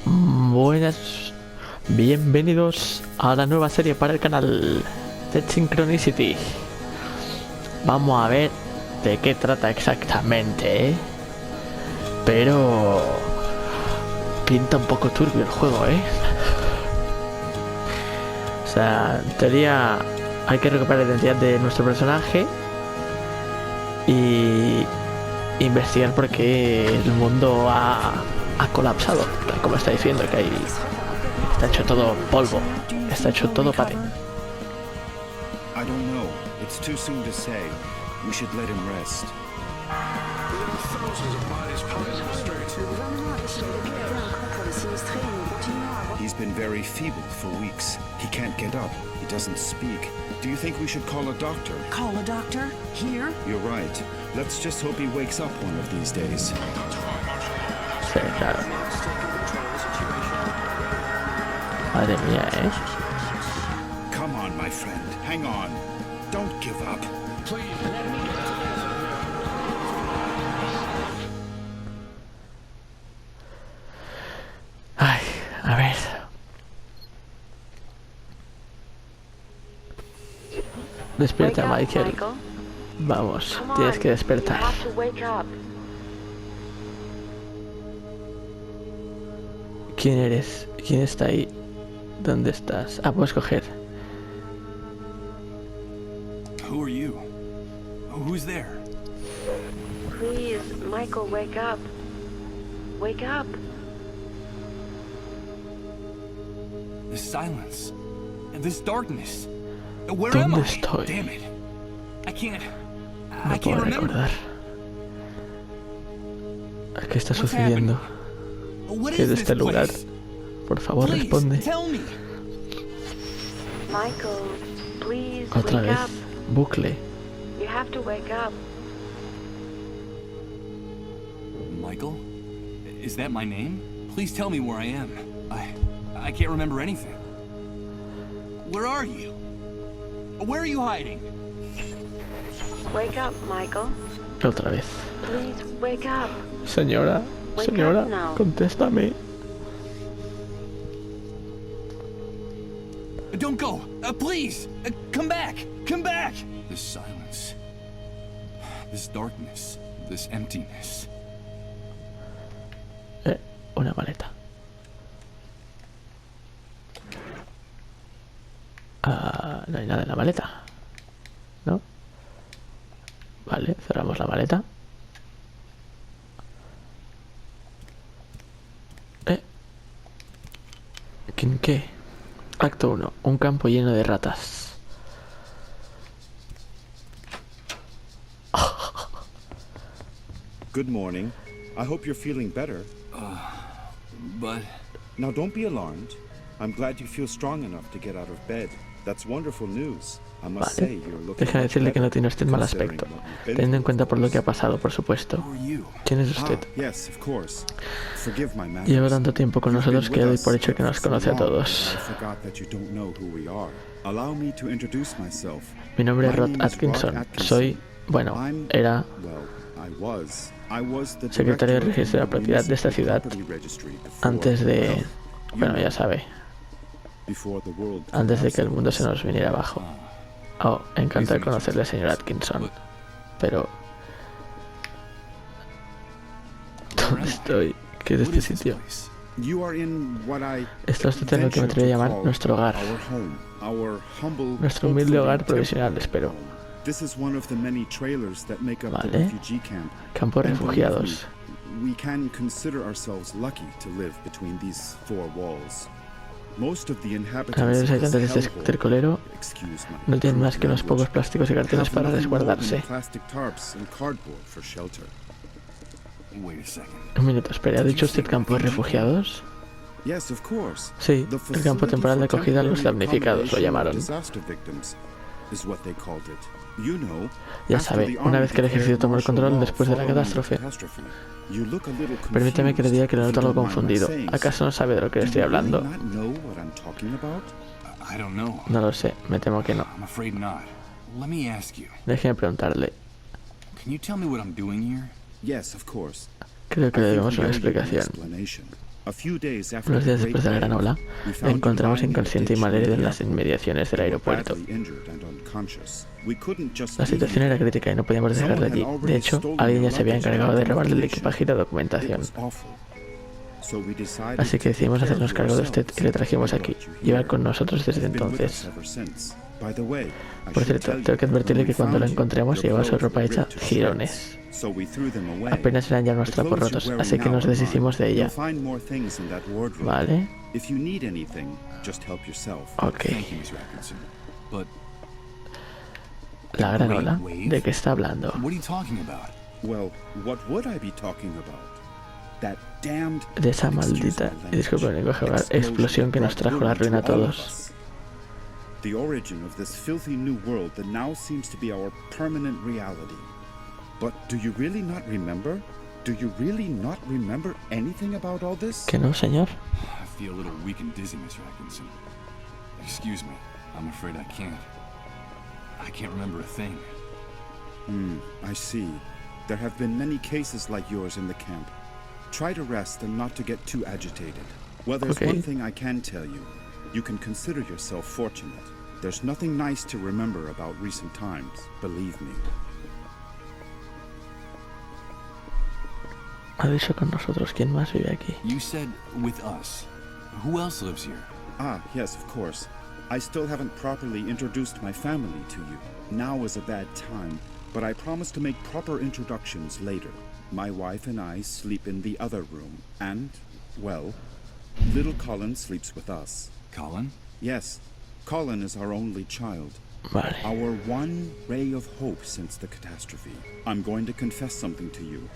Buenas, bienvenidos a la nueva serie para el canal de Synchronicity. Vamos a ver de qué trata exactamente, ¿eh? Pero pinta un poco turbio el juego, ¿eh? O sea, en teoría hay que recuperar la identidad de nuestro personaje y investigar por qué el mundo ha colapsado, tal como está diciendo, que hay, está hecho todo polvo, está hecho todo pate. I don't know. It's too soon to say. We should let him rest. He's been very feeble for weeks. He can't get up. He doesn't speak. Do you think we should call a doctor? Call a doctor? Here? You're right. Let's just hope he wakes up one of these days. Sí, claro. Madre mía, ¿eh? Come on, my friend. Hang on. Don't give up. Ay, a ver. Despierta, Michael. Vamos, tienes que despertar. ¿Quién eres? ¿Quién está ahí? ¿Dónde estás? Ah, puedes coger. Who are you? Who's there? Please, Michael, wake up. Wake up. This silence. And this darkness. Where am ¿Dónde I? estoy? Damn it. I can't No puedo remember. recordar. ¿Qué está What's sucediendo? What ¿Qué es is this este lugar? place? Por favor, Please, responde. tell me. Michael, please Otra wake vez. up. Bucle. You have to wake up. Michael? Is that my name? Please tell me where I am. I can't remember anything. Where are you? Where are you hiding? Wake up, Michael. Otra vez. Please wake up. Señora, Wake señora, up now. contéstame. Don't go. Please. Come back. Come back. This silence. This darkness. This emptiness. Una maleta. No hay nada en la maleta, ¿no? Vale, cerramos la maleta. ¿Quién qué? Acto 1. Un campo lleno de ratas. Good morning. I hope you're feeling better. But Now don't be alarmed. I'm glad you feel strong enough to get out of bed. That's wonderful news. I must say Vale. you're looking Déjame much decirle que no better, tiene usted mal considering aspecto, what you've been teniendo en through, cuenta of por lo que ha course. pasado, por supuesto. who are you? ¿Quién es usted? Yes, of course. Forgive my manners. Lleva tanto tiempo con You've been nosotros que with doy us por hecho que nos so conoce a long todos. that I forgot that you don't know who we are. Allow me to introduce myself. Mi nombre es My Rod name is Atkinson. Rod Atkinson. Soy, bueno, I'm- era Well, I was the secretario de director of registro de la propiedad de esta ciudad property registry before- antes de, well, you bueno, know, ya sabe, before the world antes de que el collapsed. mundo se nos viniera abajo. Oh, encantado de conocerle, señor Atkinson. Pero ¿dónde estoy? ¿Qué es What este is this sitio? place? You are in what I Esto es lo que me atrevería a venture to llamar call nuestro hogar. our home, our humble, Nuestro humilde hogar hopefully provisional, temporary espero. home. This is one of the many trailers that make up the Vale. refugee camp. Campo de And believe refugiados. me, we can consider ourselves lucky to live between these four walls. Most of the La inhabitants mayoría de los of this habitantes de este hellhole, tercolero excuse my no tienen crude más que unos pocos language, plásticos y cartones have para nothing more than resguardarse. plastic tarps and cardboard for shelter. Wait a second. Un minuto, espere, ¿ha dicho usted campo de refugiados? Yes, of course. Sí, The el campo facility temporal de for acogida a los temporary damnificados lo accommodation of llamaron. disaster victims is what they called it. You know, Ya after sabe, the una army vez que el ejército declared tomó el martial control law después de la following the catástrofe. catastrophe, you look a little Permítame que le diga que lo confused, noto if you algo don't mind my confundido. saying ¿Acaso so. no sabe de lo que le Do estoy you really hablando? not know what I'm talking about? I don't know. No lo sé, me temo que no. I'm afraid not. Let me ask you. Déjeme preguntarle. Can you tell me what I'm doing here? Yes, of course. Creo que I le think debemos we una owe you an explicación. explanation. A few days after Unos the días great después de la gran wave, ola, we lo found you encontramos lying in a inconsciente y ditch malherido near en the las airport. inmediaciones del You were aeropuerto. badly injured and unconscious. We couldn't just La leave situación you era there. crítica y no podíamos dejarlo Someone had allí. already De hecho, stolen alguien your ya se había luggage and encargado de the robar el medication. equipaje y la It documentación. was awful. So we decided Así que to decidimos take care hacernos of cargo de usted yourselves y le trajimos and aquí. brought you Lleva here. con nosotros desde You've been with entonces. us ever since. By the way, I Por should cierto, tell tengo que you, advertirle when que we cuando lo found you, encontremos your llevaba su clothes ropa were hecha ripped to jirones. shreds. So we threw them away. Apenas eran ya The unos clothes trapos you're rotos, wearing así que now nos are deshicimos de mine. ella. You'll find more things in that wardrobe. Vale, If you need anything, just help yourself. ok. Thank you, Mr. Atkinson. But La gran ola, ¿de qué está hablando? what are you talking about? Well, what would I be talking about? That damned, De esa excuse maldita, my y disculpe el lenguaje, language, explosión que nos brought trajo la ruin ruina a to all of todos. us. The origin of this filthy new world that now seems to be our permanent reality. But do you really not remember? Do you really not remember anything about all this? ¿Que no, señor? I feel a little weak and dizzy, Mr. Atkinson. Excuse me. I'm afraid I can't. I can't remember a thing. I see. There have been many cases like yours in the camp. Try to rest and not to get too agitated. Well, there's Okay. one thing I can tell you. You can consider yourself fortunate. There's nothing nice to remember about recent times, believe me. Ha dicho con nosotros, ¿quién más vive aquí? You said with us. Who else lives here? Ah, yes, of course. I still haven't properly introduced my family to you. Now is a bad time, but I promise to make proper introductions later. My wife and I sleep in the other room, and, well, little Colin sleeps with us. Colin? Yes, Colin is our only child. Vale. Our one ray of hope since the catastrophe. I'm going to confess something to you.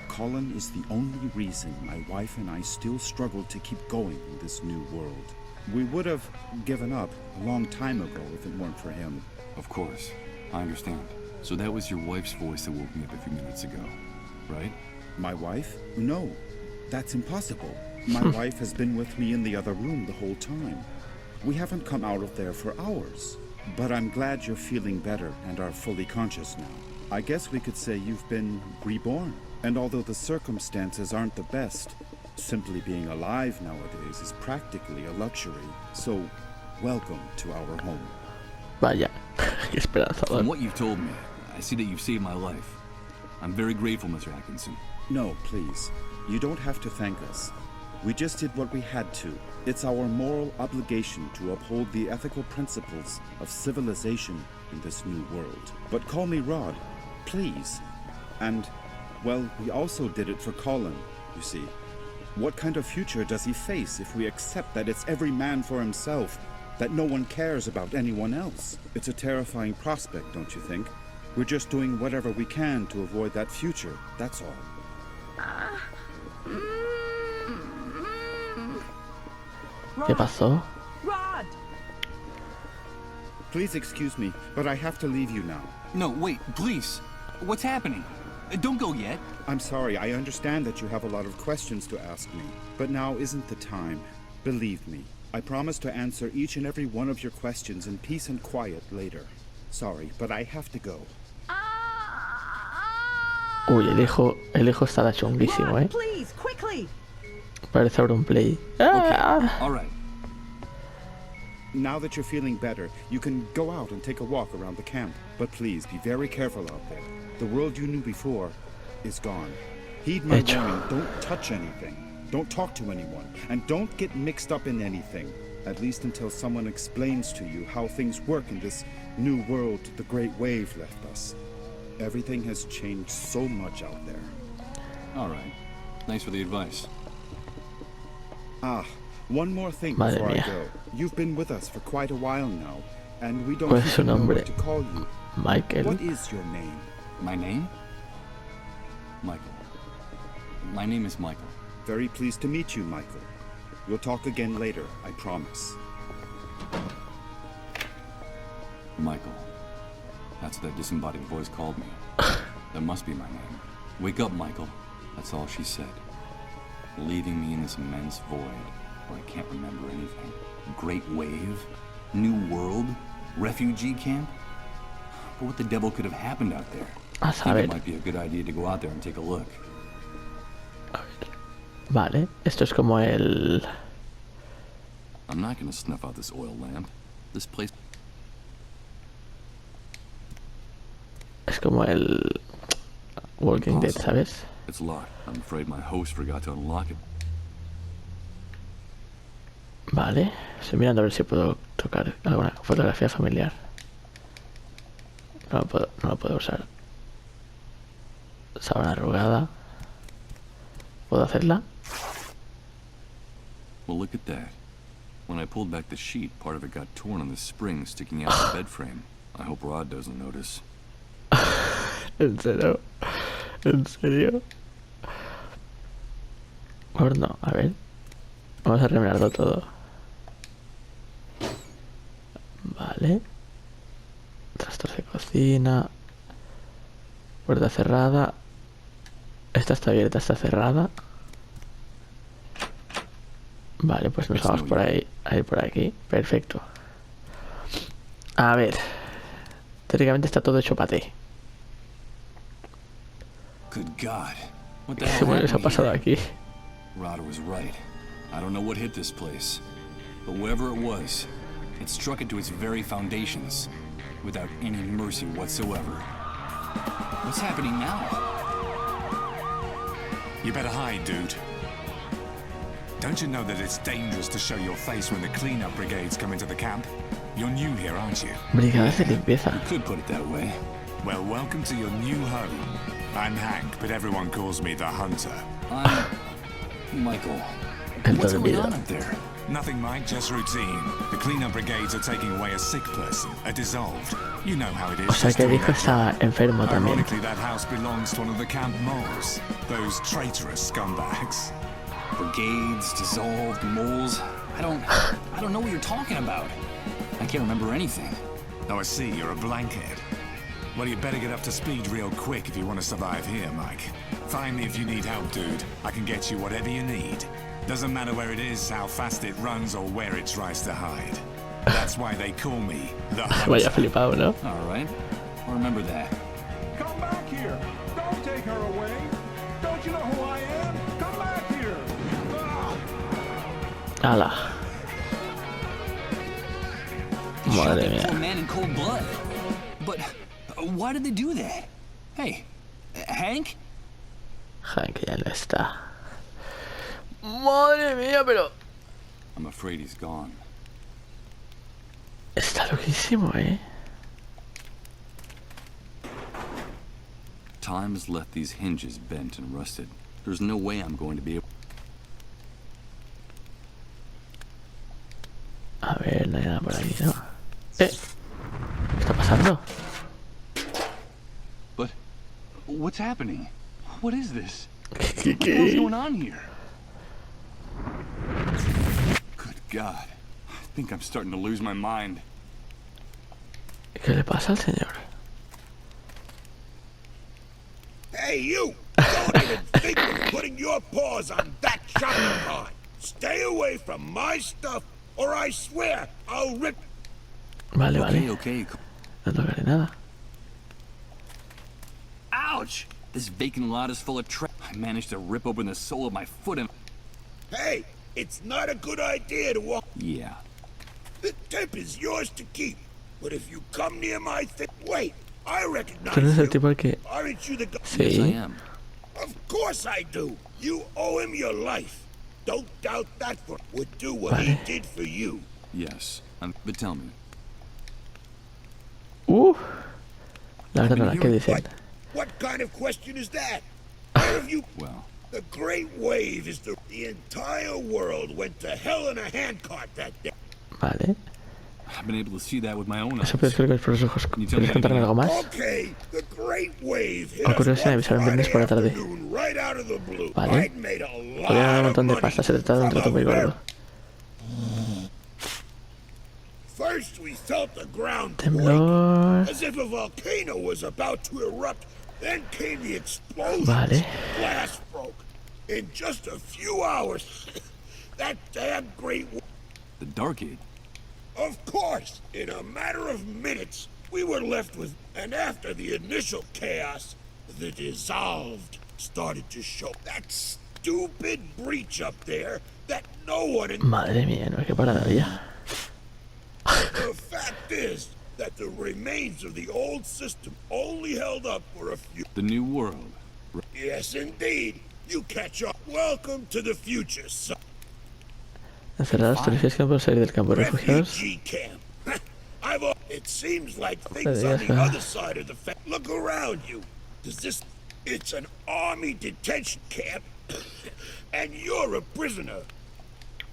Colin is the only reason my wife and I still struggle to keep going in this new world. We would have given up a long time ago if it weren't for him. Of course. I understand. So that was your wife's voice that woke me up a few minutes ago, right? My wife? No, that's impossible. My wife has been with me in the other room the whole time. We haven't come out of there for hours. But I'm glad you're feeling better and are fully conscious now. I guess we could say you've been reborn. And although the circumstances aren't the best, simply being alive nowadays is practically a luxury. So, welcome to our home. Vaya, qué esperanzador. From what you've told me, I see that you've saved my life. I'm very grateful, Mr. Atkinson. No, please. You don't have to thank us. We just did what we had to. It's our moral obligation to uphold the ethical principles of civilization in this new world. But call me Rod, please. And, well, we also did it for Colin, you see. What kind of future does he face if we accept that it's every man for himself, that no one cares about anyone else? It's a terrifying prospect, don't you think? We're just doing whatever we can to avoid that future, that's all. ¿Qué pasó? Rod! Please excuse me, but I have to leave you now. No, wait, please. What's happening? Don't go yet. I'm sorry, I understand that you have a lot of questions to ask me, but now isn't the time. Believe me, I promise to answer each and every one of your questions in peace and quiet later. Sorry, but I have to go. Uy, el hijo estará chunguísimo, Rod, please, quickly! Parece Auronplay. Okay, ¡Ah! all right. Now that you're feeling better, you can go out and take a walk around the camp. But please, be very careful out there. The world you knew before is gone. Heed my Hecho. warning, don't touch anything. Don't talk to anyone. And don't get mixed up in anything. At least until someone explains to you how things work in this new world the Great Wave left us. Everything has changed so much out there. All right. Thanks for the advice. Ah, one more thing Madre before mía. I go. You've been with us for quite a while now, and we don't ¿Cuál es su even know nombre? what to call you. Michael. What is your name? My name? Michael. My name is Michael. Very pleased to meet you, Michael. We'll talk again later, I promise. Michael. That's what that disembodied voice called me. That must be my name. Wake up, Michael. That's all she said. Leaving me in this immense void where I can't remember anything. Great wave? New world? Refugee camp? But what the devil could have happened out there? A I think saber. it might be a good idea to go out there and take a look. Vale, esto es como el... I'm not gonna snuff out this oil lamp. This place... Es como el... Walking Dead, ¿sabes? It's locked. I'm afraid my host forgot to unlock it. Vale, estoy mirando a ver si puedo tocar alguna fotografía familiar. No lo puedo usar. Sábana arrugada. ¿Puedo hacerla? Well, look at that. When I pulled back the sheet, part of it got torn on the spring sticking out of the bed frame. I hope Rod doesn't notice. ¿En serio? ¿En serio? Horno, a ver. Vamos a remirarlo todo. Vale. Trastos de cocina. Puerta cerrada. Esta está abierta, está cerrada. Vale, pues nos vamos por ahí, a ir por aquí. Perfecto. A ver. Teóricamente está todo hecho paté. Good God. What the ¿Qué hell demonios ha happened pasado here? aquí? Rod was right. I don't know what hit this place. But whatever it was, it struck into its very foundations, without any mercy whatsoever. What's happening now? You better hide, dude. Don't you know that it's dangerous to show your face when the cleanup brigades come into the camp? You're new here, aren't you? Brigadas de limpieza. You could put it that way. Well, welcome to your new home. I'm Hank, but everyone calls me the Hunter. I'm... Michael. El What's going dormido. on up there? Nothing, Mike, just routine. The cleanup brigades are taking away a sick person, a dissolved. You know how it is. O sea just que el doing hijo that estaba job. enfermo también. Ironically, that house belongs to one of the camp moles. Those traitorous scumbags. Brigades, dissolved, moles. I don't know what you're talking about. I can't remember anything. Oh, I see, you're a blankhead. Well, you better get up to speed real quick if you want to survive here, Mike. Find me if you need help, dude. I can get you whatever you need. Doesn't matter where it is, how fast it runs, or where it tries to hide. That's why they call me the Vaya Hunter. flipado, ¿no? All right. I'll remember that. Come back here! Don't take her away! Don't you know who I am? Come back here! Ah! Ala. Shot Madre that poor mía. man in cold blood. But why did they do that? Hey, Hank? Hank ya no está. Madre mía, pero... I'm afraid he's gone. Está loquísimo, ¿eh? Time has left these hinges bent and rusted. There's no way I'm going to be able... A ver, no hay nada por aquí, ¿no? ¿Qué está pasando? But what's happening? What is this? ¿Qué, What the hell's qué? going on here? Good God. I think I'm starting to lose my mind. ¿Qué le pasa al señor? Hey, you! Don't even think of putting your paws on that shopping cart! Stay away from my stuff, or I swear I'll rip... Vale, Okay, vale. okay. No tocaré nada. Ouch! This vacant lot is full of trash. I managed to rip open the sole of my foot and... Hey, it's not a good idea to walk... Yeah. The tip is yours to keep, but if you come near my thing... Wait, I recognize Tú no eres el you. tipo al que... Aren't you the guy? Yes, I Sí. am. Of course I do. You owe him your life. Don't doubt that for... Would do what he Vale. did for you. Yes. But tell me, La verdad, ¿qué dicen? What kind of question is that? Where have you... well, The Great Wave is the entire world went to hell in a handcart that day. Vale. I've been able to see that with my own Eso eyes. puedes ver por los ojos. ¿Quieres contarme algo más? Okay, the Great Wave hit Ocurrió us sin one avisar el viernes por la Friday tarde. afternoon right out of the blue. Vale. I'd made a Podría ganar un lot montón of de money pasta, se trataba de un from trato muy a gordo. First we felt the ground quake, Temblor. as if a volcano was about to erupt. Then came the explosion. Vale. Glass broke. In just a few hours, that damn Great Wave... The Dark Age. Of course, in a matter of minutes, we were left with... And after the initial chaos, the dissolved started to show. That stupid breach up there that no one in Madre mía, no hay que parar ya. The fact is that the remains of the old system only held up for a few. The new world. Yes, indeed. You catch up. Welcome to the future, son. Encerrados turistas que no pueden salir del campo de refugiados. Refugee camp. It seems like things on the other side of the fence. Look around you. Does this? It's an army detention camp, and you're a prisoner.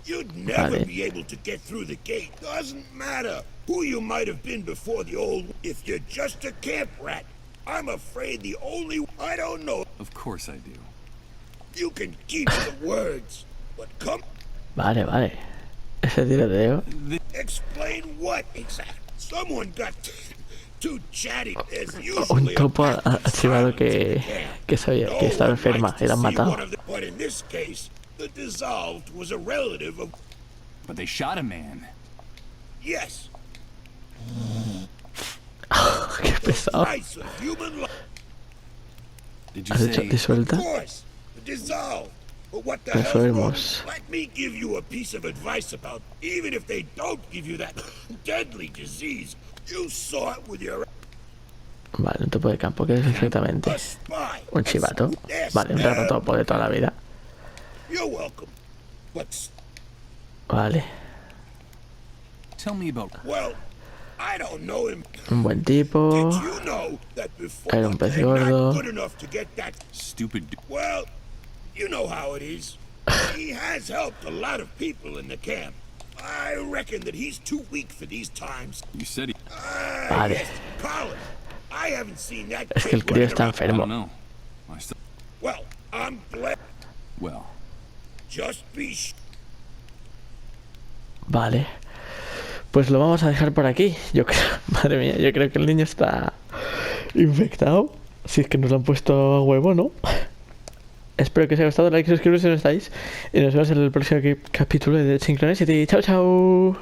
You'd never be able to get through the gate. Doesn't matter who you might have been before the old. If you're just a camp rat, I'm afraid the only. I don't know. Of course I do. You can keep the words, but come. Vale. Ese tiroteo. Explain what exactly? Someone got too chatty as Un usually. topo ha archivado que sabía que estaba enferma y la han matado. But in this case, the dissolved was a relative of. But they shot a man. Yes. Qué pesado. Price of human life. Did you ¿Has hecho say? disuelta? Of course, the dissolved. But what the hell's wrong? Enfermos. Let me give you a piece of advice about. Even if they don't give you that deadly disease, you saw it with your. Vale, un topo de campo, ¿qué es exactamente? A spy. Un chivato. Vale, un ratotopo de toda la vida. You're welcome. But Vale. Tell me about. well, I don't know him. Un buen tipo. Did you know that before Era un pez they're not gordo. good enough to get that? Stupid. Well, you know how it is. He has helped a lot of people in the camp. I reckon that he's too weak for these times. You said he. Vale. Yes, Colin. I haven't seen that. Es que el kid crío running está around. I don't enfermo. know. I still. Well, I'm glad. Well. Just be. Vale. Pues lo vamos a dejar por aquí. Yo creo, madre mía, yo creo que el niño está infectado. Si es que nos lo han puesto a huevo, ¿no? Espero que os haya gustado. Like, suscribiros si no estáis. Y nos vemos en el próximo capítulo de Synchronicity. Chao, chao.